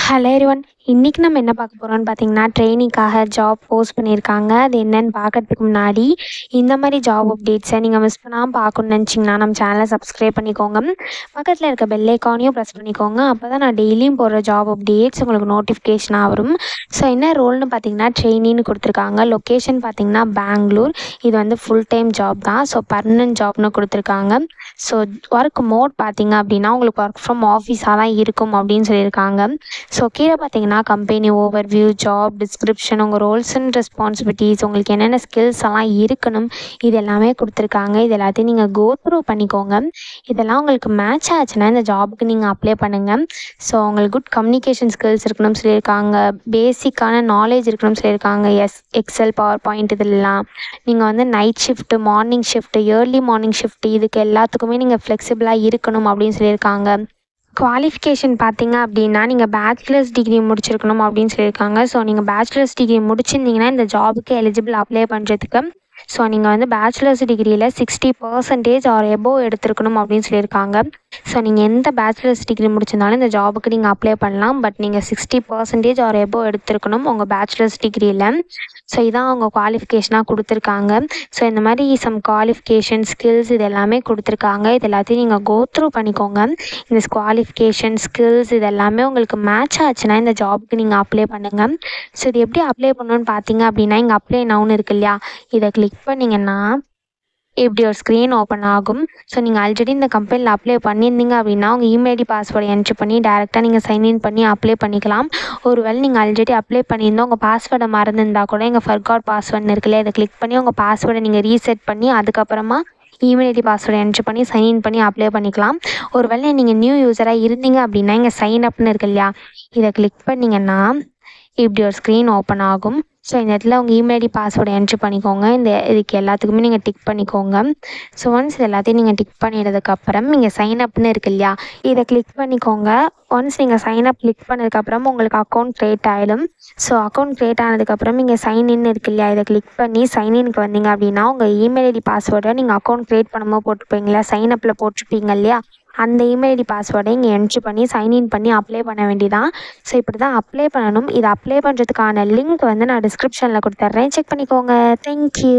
Hello everyone. இன்றைக்கி நம்ம என்ன பார்க்க போகிறோம்னு பார்த்தீங்கன்னா, ட்ரெயினிங்காக ஜாப் போஸ்ட் பண்ணியிருக்காங்க. அது என்னன்னு பார்க்கறதுக்கு முன்னாடி இந்த மாதிரி ஜாப் அப்டேட்ஸை நீங்கள் மிஸ் பண்ணாமல் பார்க்கணுன்னு நினச்சிங்கன்னா நம்ம சேனலை சப்ஸ்கிரைப் பண்ணிக்கோங்க. பக்கத்தில் இருக்க பெல் ஐக்கானையும் ப்ரெஸ் பண்ணிக்கோங்க. அப்போ தான் நான் டெய்லியும் போடுற ஜாப் அப்டேட்ஸ் உங்களுக்கு நோட்டிஃபிகேஷனாக வரும். ஸோ என்ன ரோல்னு பார்த்தீங்கன்னா ட்ரெயினின்னு கொடுத்துருக்காங்க. லொக்கேஷன் பார்த்தீங்கன்னா பெங்களூர். இது வந்து ஃபுல் டைம் ஜாப் தான். ஸோ பர்மனன்ட் ஜாப்னு கொடுத்துருக்காங்க. ஸோ ஒர்க் மோட் பார்த்தீங்க அப்படின்னா உங்களுக்கு ஒர்க் ஃப்ரம் ஆஃபீஸாக தான் இருக்கும் அப்படின்னு சொல்லியிருக்காங்க. ஸோ கீழே பார்த்தீங்கன்னா கம்பெனி ஓவர்வியூ, ஜாப் டிஸ்கிரிப்ஷன், உங்கள் ரோல்ஸ் அண்ட் ரெஸ்பான்சிபிலிட்டிஸ், உங்களுக்கு என்னென்ன ஸ்கில்ஸ் எல்லாம் இருக்கணும், இது எல்லாமே கொடுத்துருக்காங்க. இது எல்லாத்தையும் நீங்கள் கோ த்ரூ பண்ணிக்கோங்க. இதெல்லாம் உங்களுக்கு மேட்ச் ஆச்சுன்னா இந்த ஜாபுக்கு நீங்கள் அப்ளை பண்ணுங்கள். ஸோ உங்களுக்கு குட் கம்யூனிகேஷன் ஸ்கில்ஸ் இருக்கணும்னு சொல்லியிருக்காங்க. பேசிக்கான நாலேஜ் இருக்கணும்னு சொல்லியிருக்காங்க. எக்ஸல், பவர் பாயிண்ட் இதெல்லாம். நீங்கள் வந்து night shift, morning shift, early morning shift இதுக்கு எல்லாத்துக்குமே நீங்கள் ஃப்ளெக்சிபிளாக இருக்கணும் அப்படின்னு சொல்லியிருக்காங்க. குவாலிஃபிகேஷன் பார்த்தீங்க அப்படின்னா நீங்கள் பேச்சுலர்ஸ் டிகிரி முடிச்சிருக்கணும் அப்படின்னு சொல்லியிருக்காங்க. ஸோ நீங்கள் பேச்சுலர்ஸ் டிகிரி முடிச்சிருந்தீங்கன்னா இந்த ஜாபுக்கு எலிஜிபிள் அப்ளை பண்ணுறதுக்கு. ஸோ நீங்கள் வந்து பேச்சுலர்ஸ் டிகிரியில் 60% ஆர் எபோவ் எடுத்துருக்கணும் அப்படின்னு சொல்லியிருக்காங்க. ஸோ நீங்கள் எந்த பேச்சுலர்ஸ் டிகிரி முடிச்சிருந்தாலும் இந்த ஜாபுக்கு நீங்கள் அப்ளை பண்ணலாம். பட் நீங்கள் 60% ஆர் எபோவ் எடுத்துருக்கணும் உங்கள் பேச்சுலர்ஸ் டிகிரியில். ஸோ இதான் அவங்க குவாலிஃபிகேஷனாக கொடுத்துருக்காங்க. ஸோ இந்த மாதிரி சம் குவாலிஃபிகேஷன், ஸ்கில்ஸ் இது எல்லாமே கொடுத்துருக்காங்க. இது எல்லாத்தையும் நீங்கள் கோ த்ரூ பண்ணிக்கோங்க. இந்த குவாலிஃபிகேஷன், ஸ்கில்ஸ் இது எல்லாமே உங்களுக்கு மேட்ச் ஆச்சுன்னா இந்த ஜாபுக்கு நீங்கள் அப்ளை பண்ணுங்கள். ஸோ இது எப்படி அப்ளை பண்ணணுன்னு பார்த்தீங்க அப்படின்னா இங்கே அப்ளை நவுன் இருக்கு இல்லையா, இதை கிளிக் பண்ணிங்கன்னா இப்படி ஒரு ஸ்க்ரீன் ஓப்பன் ஆகும். ஸோ நீங்கள் ஆல்ரெடி இந்த கம்பெனியில் அப்ளை பண்ணியிருந்தீங்க அப்படின்னா உங்கள் இமெயில் ஐடி பாஸ்வேர்டை என்ட்ரு பண்ணி டேரெக்டாக நீங்கள் சைன்இன் பண்ணி அப்ளை பண்ணிக்கலாம். ஒருவேளை நீங்கள் ஆல்ரெடி அப்ளை பண்ணியிருந்தோம் உங்கள் பாஸ்வேர்டை மறந்துருந்தால் கூட இங்கே ஃபர்காட் பாஸ்வேர்டுன்னு இருக்குல்ல, இதை கிளிக் பண்ணி உங்கள் பாஸ்வேர்டை நீங்கள் ரீசெட் பண்ணி அதுக்கப்புறமா இமெயில் ஐடி பாஸ்வேர்டை என்ட்ரு பண்ணி சைன்இன் பண்ணி அப்ளை பண்ணிக்கலாம். ஒருவேளை நீங்கள் நியூ யூஸராக இருந்தீங்க அப்படின்னா இங்கே சைன் அப்னு இருக்கு இல்லையா, இதை கிளிக் பண்ணிங்கன்னா இப்படி ஒரு ஸ்க்ரீன் ஓப்பன் ஆகும். ஸோ இந்த இடத்துல உங்கள் இமெயில் ஐடி பாஸ்வேர்டை என்ட்ரு பண்ணிக்கோங்க. இதுக்கு எல்லாத்துக்குமே நீங்கள் டிக் பண்ணிக்கோங்க. ஸோ ஒன்ஸ் இது எல்லாத்தையும் நீங்கள் டிக் பண்ணிடுறதுக்கப்புறம் நீங்கள் சைன் அப்னு இருக்கு இல்லையா, இதை கிளிக் பண்ணிக்கோங்க. ஒன்ஸ் நீங்கள் சைன் அப் கிளிக் பண்ணதுக்கப்புறம் உங்களுக்கு அக்கௌண்ட் க்ரியேட் ஆகிடும். ஸோ அக்கௌண்ட் க்ரியேட் ஆனதுக்கப்புறம் நீங்கள் சைன்இன் இருக்கு இல்லையா, இதை கிளிக் பண்ணி சைன்இனுக்கு வந்தீங்க அப்படின்னா உங்கள் இமெயில் ஐடி பாஸ்வேர்டை நீங்கள் அக்கௌண்ட் க்ரியேட் பண்ணும்போது போட்டிருப்பீங்களா, சைன் அப்பில் போட்டிருப்பீங்க இல்லையா, அந்த இமெயில் ஐடி பாஸ்வேர்டை இங்கே என்ட்ரு பண்ணி சைன்இன் பண்ணி அப்ளை பண்ண வேண்டியதான். ஸோ இப்படி தான் அப்ளை பண்ணணும். இதை அப்ளை பண்ணுறதுக்கான லிங்க் வந்து நான் டிஸ்கிரிப்ஷனில் கொடுத்துட்றேன், செக் பண்ணிக்கோங்க. தேங்க்யூ.